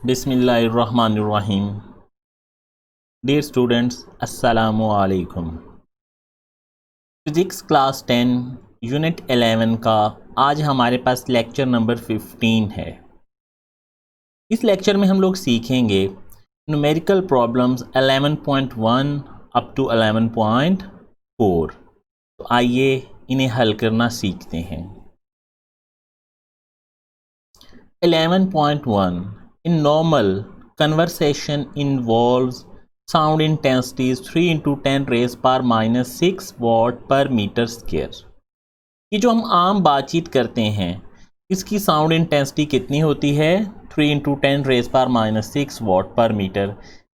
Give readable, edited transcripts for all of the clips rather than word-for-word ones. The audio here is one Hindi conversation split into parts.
बिस्मिल्लाहिर्रहमानिर्रहीम। डियर स्टूडेंट्स, अस्सलामु अलैकुम। फिज़िक्स क्लास 10 यूनिट 11 का आज हमारे पास लेक्चर नंबर 15 है। इस लेक्चर में हम लोग सीखेंगे न्यूमेरिकल प्रॉब्लम्स 11.1 अप टू 11.4। तो आइए इन्हें हल करना सीखते हैं। 11.1 In normal conversation involves sound intensity is 3 into 10 raised power minus 6 watt per meter square। ये जो हम आम बातचीत करते हैं इसकी साउंड इंटेंसिटी कितनी होती है? 3 into 10 raised power minus 6 watt per meter।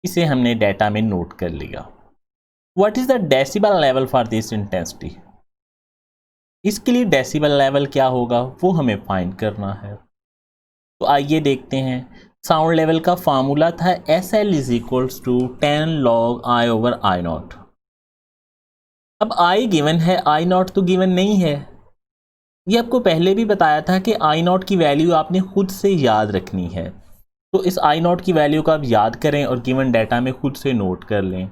इसे हमने डाटा में नोट कर लिया। What is the decibel level for this intensity? इसके लिए डेसिबल लेवल क्या होगा वो हमें फाइंड करना है। तो आइए देखते हैं। साउंड लेवल का फार्मूला था SL is equals to 10 log I over I naught. अब I गिवन है, I नॉट तो गिवन नहीं है। ये आपको पहले भी बताया था कि I नॉट की वैल्यू आपने खुद से याद रखनी है। तो इस I नॉट की वैल्यू को आप याद करें और गिवन डाटा में खुद से नोट कर लें।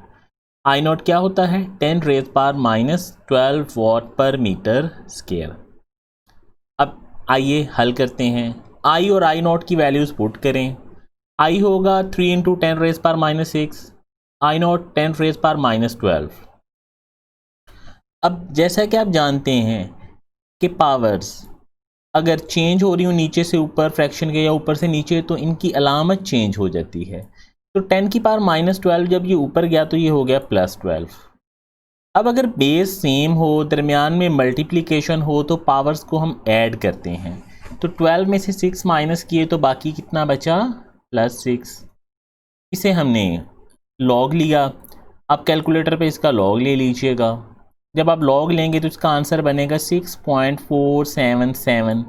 I नॉट क्या होता है? 10 raise power minus 12 what per metre square. अब आइए हल करते हैं। I और I नॉट की वैल्यूज़ पुट करें। I होगा 3 into 10 raise power minus 6, I not 10 raise power minus 12। अब जैसा कि आप जानते हैं कि पावर्स अगर चेंज हो रही हो नीचे से ऊपर फ्रैक्शन के या ऊपर से नीचे तो इनकी अलामत चेंज हो जाती है। तो 10 की पावर माइनस 12 जब ये ऊपर गया तो ये हो गया प्लस 12। अब अगर बेस सेम हो, दरमियान में मल्टीप्लिकेशन हो तो पावर्स को हम ऐड करते हैं। तो 12 में से 6 माइनस किए तो बाकी कितना बचा? प्लस 6। इसे हमने लॉग लिया। अब कैलकुलेटर पे इसका लॉग ले लीजिएगा। जब आप लॉग लेंगे तो इसका आंसर बनेगा 6.477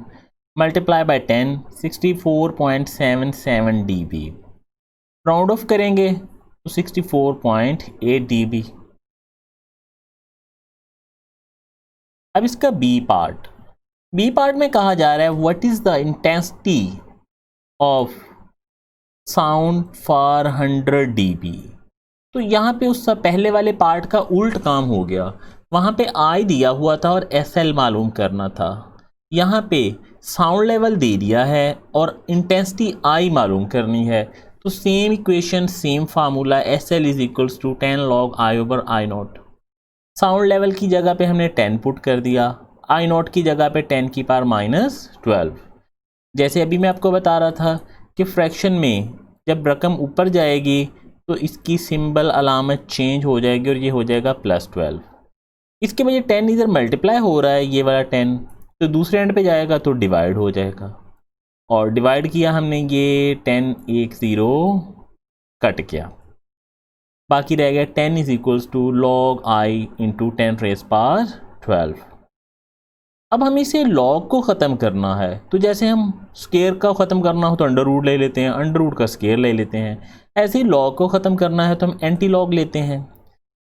multiply by 10 64.77 dB। Round of करेंगे तो 64.8 dB। अब इसका बी पार्ट में कहा जा रहा है what is the intensity of sound for 100 dB। तो यहाँ पे उस पहले वाले पार्ट का उल्ट काम हो गया। वहाँ पे आई दिया हुआ था और SL मालूम करना था। यहाँ पे साउंड लेवल दे दिया है और इंटेंसिटी आई मालूम करनी है। तो same equation same formula SL is equals to 10 log I over I naught. Sound level की जगह पे हमने 10 पुट कर दिया, I नॉट की जगह पे 10 की पावर माइनस 12। जैसे अभी मैं आपको बता रहा था कि फ्रैक्शन में जब रकम ऊपर जाएगी तो इसकी सिंबल अलामत चेंज हो जाएगी और ये हो जाएगा प्लस 12। इसके वजह 10 इधर मल्टीप्लाई हो रहा है, ये वाला 10 तो दूसरे एंड पे जाएगा तो डिवाइड हो जाएगा। और डिवाइड किया हमने, ये 10 एक 0 कट गया, बाकी रह गया 10 is equals to log I into 10 raise power 12। अब हमें इसे लॉग को ख़त्म करना है तो जैसे हम स्केयर का ख़त्म करना हो तो अंडर रूट ले लेते हैं, अंडर रूट का स्केयर ले लेते हैं। ऐसे ही लॉग को ख़त्म करना है तो हम एंटी लॉग लेते हैं।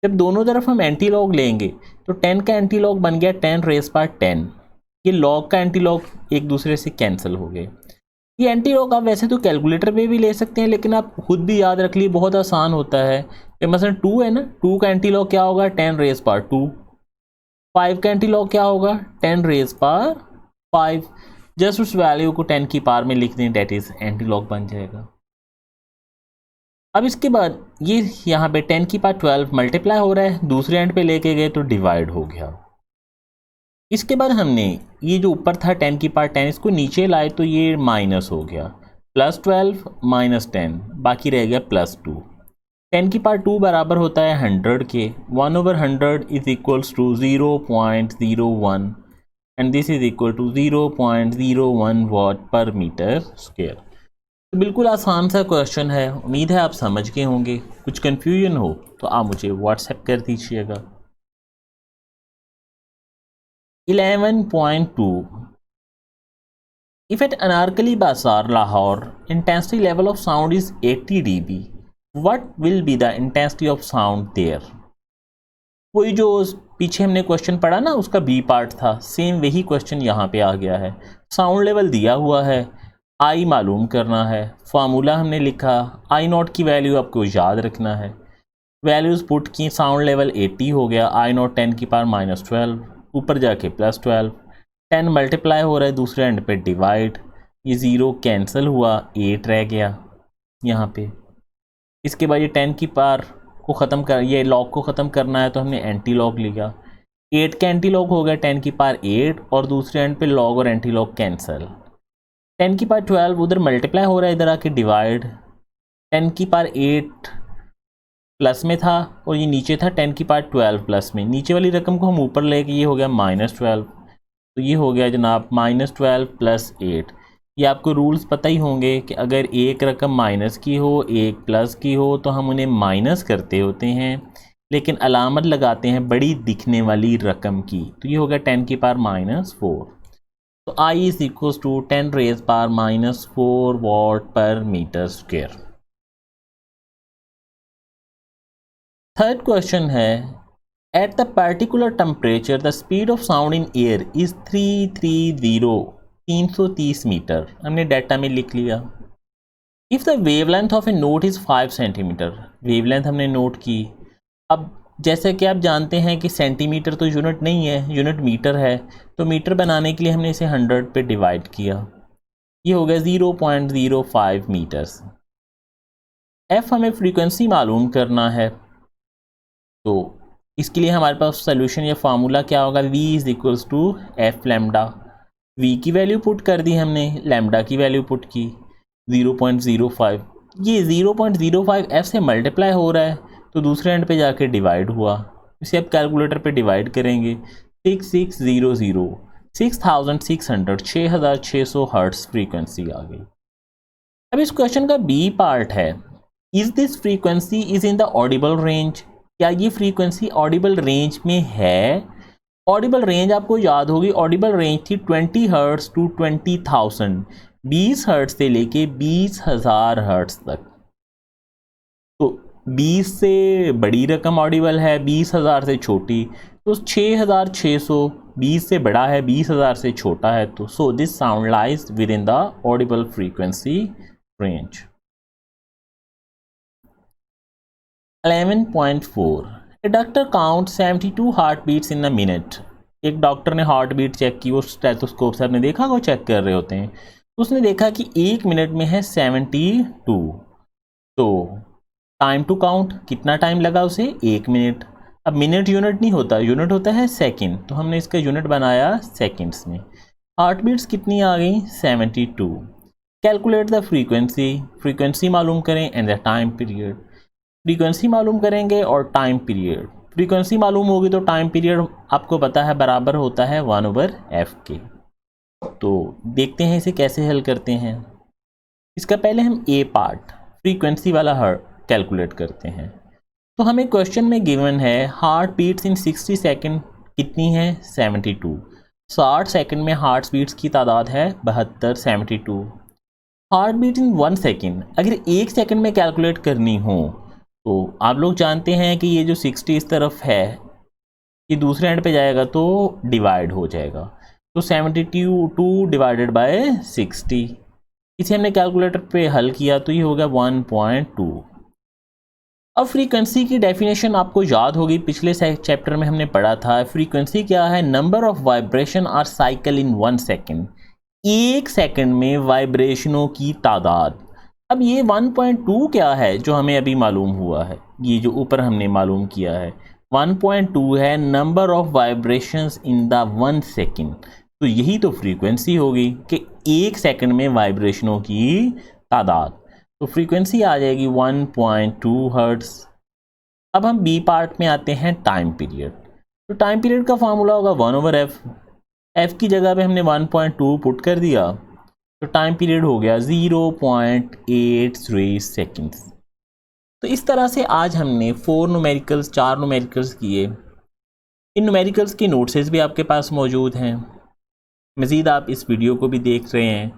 जब दोनों तरफ हम एंटी लॉग लेंगे तो 10 का एंटी लॉग बन गया 10 रेज पावर 10। ये लॉग का एंटी लॉग एक दूसरे से कैंसिल हो गए। ये एंटी लॉग आप वैसे तो कैलकुलेटर पे भी ले सकते हैं, लेकिन आप खुद भी याद रख लीजिए, बहुत आसान होता है। मसलन 2 है ना, 2 का एंटी लॉग क्या होगा? 10 रेज पावर 2। 5 का एंटी लॉग क्या होगा? 10 रेज पावर 5। जस्ट उस वैल्यू को 10 की पावर में लिख दें, डेट इज एंटी लॉग बन जाएगा। अब इसके बाद ये यहाँ पे 10 की पावर 12 मल्टीप्लाई हो रहा है, दूसरे एंड पे लेके गए तो डिवाइड हो गया। इसके बाद हमने ये जो ऊपर था 10 की पावर 10 इसको नीचे लाए तो ये माइनस हो गया, प्लस 12 माइनस 10, बाकी रह गया प्लस 2। 10 की पावर 2 बराबर होता है 100 के। 1 over 100 is equals to 0.01 and this is equal to 0.01 watt per metre square. तो बिल्कुल आसान सा क्वेश्चन है, उम्मीद है आप समझ गए होंगे। कुछ कन्फ्यूजन हो तो आप मुझे व्हाट्सएप कर दीजिएगा। 11.2 If at Anarkali Bazaar, Lahore, intensity level of sound is 80 dB, what will be the intensity of sound there? वही जो पीछे हमने क्वेश्चन पढ़ा ना उसका बी पार्ट था, सेम वही क्वेश्चन यहाँ पे आ गया है। साउंड लेवल दिया हुआ है आई मालूम करना है, फार्मूला हमने लिखा, आई नॉट की वैल्यू आपको याद रखना है, वैल्यूज़ पुट की, साउंड लेवल 80 हो गया, आई नॉट 10 की पावर -12, ऊपर जाके +12, 10 मल्टीप्लाई हो रहा है, दूसरे एंड पे डिवाइड, ये 0 कैंसिल हुआ, 8 रह गया यहाँ पे। इसके बाद ये 10 की पावर को ख़त्म कर, ये लॉग को ख़त्म करना है तो हमने एंटी लॉग लिया, 8 का एंटी लॉग हो गया 10 की पावर 8, और दूसरे एंड पे लॉग और एंटी लॉग कैंसिल, 10 की पावर 12 उधर मल्टीप्लाई हो रहा है, इधर आके डिवाइड, 10 की पावर 8 प्लस में था और ये नीचे था 10 की पावर 12 प्लस में, नीचे वाली रकम को हम ऊपर लेके ये हो गया -12, तो ये हो गया जनाब -12 + 8। ये आपको रूल्स पता ही होंगे कि अगर एक रकम माइनस की हो एक प्लस की हो तो हम उन्हें माइनस करते होते हैं, लेकिन अलामत लगाते हैं बड़ी दिखने वाली रकम की, तो ये हो गया 10 की पावर -4। तो I is equal to 10 raise power -4 watt per metre square. Third question है, at the particular temperature the speed of sound in air is 330 metre. हमने डाटा में लिख लिया। If the wavelength of a note is 5 centimetre, wavelength हमने नोट की। अब जैसे कि आप जानते हैं कि सेंटीमीटर तो यूनिट नहीं है, यूनिट मीटर है, तो मीटर बनाने के लिए हमने इसे 100 पे डिवाइड किया, ये हो गया 0.05 मीटर्स। एफ़ हमें फ्रीक्वेंसी मालूम करना है, तो इसके लिए हमारे पास सोल्यूशन या फार्मूला क्या होगा, v is equals to F lambda. v की वैल्यू पुट कर दी हमने, लैम्डा की वैल्यू पुट की 0.05, ये 0.05 f से मल्टीप्लाई हो रहा है तो दूसरे एंड पे जाके डिवाइड हुआ, इसे आप कैलकुलेटर पे डिवाइड करेंगे, 6600 6600 6600 हर्ट्ज़ फ्रीक्वेंसी आ गई। अब इस क्वेश्चन का बी पार्ट है, is this frequency is in the Audible range, क्या ये फ्रीक्वेंसी ऑडिबल रेंज में है। ऑडिबल रेंज आपको याद होगी, ऑडिबल रेंज थी 20 हर्ट्ज़ टू 20,000, 20 हर्ट्ज़ से लेके 20,000 हर्ट्ज़ तक। तो 20 से बड़ी रकम ऑडिबल है, 20,000 से छोटी, तो 6,600, 20 से बड़ा है 20,000 से छोटा है, तो so this sound lies within the audible frequency range. 11.4 a doctor count 72 heart beats in a minute. एक डॉक्टर ने हार्ट बीट चेक की, वो स्टेथोस्कोप से आपने देखा वो चेक कर रहे होते हैं, तो उसने देखा कि 1 मिनट में है 72, तो टाइम टू काउंट कितना टाइम लगा उसे, 1 मिनट। अब मिनट यूनिट नहीं होता, यूनिट होता है सेकंड, तो हमने इसका यूनिट बनाया सेकंड्स में। हार्ट बीट्स कितनी आ गई, 72। कैलकुलेट द फ्रीक्वेंसी, फ्रीक्वेंसी मालूम करें and the time period. Frequency मालूम करेंगे और टाइम पीरियड, फ्रीक्वेंसी मालूम होगी तो टाइम पीरियड आपको पता है बराबर होता है 1/f के। तो देखते हैं इसे कैसे हल करते हैं। इसका पहले हम ए पार्ट फ्रीक्वेंसी वाला कैलकुलेट करते हैं। तो हमें क्वेश्चन में गिवन है हार्ट बीट्स इन 60 सेकेंड कितनी है, 72। 60 सेकेंड में हार्ट बीट्स की तादाद है 72, 72। हार्ट बीट इन 1 सेकेंड, अगर 1 सेकेंड में कैलकुलेट करनी हो तो आप लोग जानते हैं कि ये जो 60 इस तरफ है ये दूसरे एंड पे जाएगा तो डिवाइड हो जाएगा, तो 72 डिवाइडेड बाय 60, इसे हमने कैलकुलेटर पे हल किया तो ये हो गया 1.2। अब फ्रीक्वेंसी की डेफिनेशन आपको याद होगी, पिछले चैप्टर में हमने पढ़ा था। फ्रीक्वेंसी क्या है, number of vibration are cycle in 1 second, 1 second में वाइब्रेशनों की तादाद। अब ये 1.2 क्या है जो हमें अभी मालूम हुआ है, ये जो ऊपर हमने मालूम किया है 1.2 है number of vibrations in the 1 second, तो यही तो फ्रीक्वेंसी होगी कि 1 सेकेंड में वाइब्रेशनों की तादाद, तो फ्रीक्वेंसी आ जाएगी 1.2 हर्ट्ज़। अब हम बी पार्ट में आते हैं टाइम पीरियड। तो टाइम पीरियड का फार्मूला होगा 1/f, f की जगह पे हमने 1.2 पुट कर दिया तो टाइम पीरियड हो गया 0.83 सेकेंड्स। तो इस तरह से आज हमने 4 न्यूमेरिकल्स 4 न्यूमेरिकल्स किए। इन न्यूमेरिकल्स के नोट्स भी आपके पास मौजूद हैं। मज़ीद आप इस वीडियो को भी देख रहे हैं,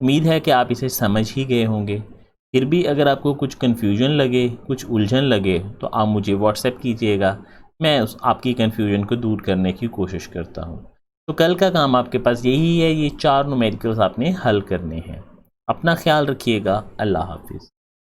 उम्मीद है कि आप इसे समझ ही गए होंगे। फिर भी अगर आपको कुछ कन्फ्यूजन लगे, कुछ उलझन लगे तो आप मुझे व्हाट्सएप कीजिएगा, मैं आपकी कन्फ्यूजन को दूर करने की कोशिश करता हूँ। तो कल का काम आपके पास यही है, ये 4 न्यूमेरिकल्स आपने हल करने हैं। अपना ख्याल रखिएगा। अल्लाह हाफिज़।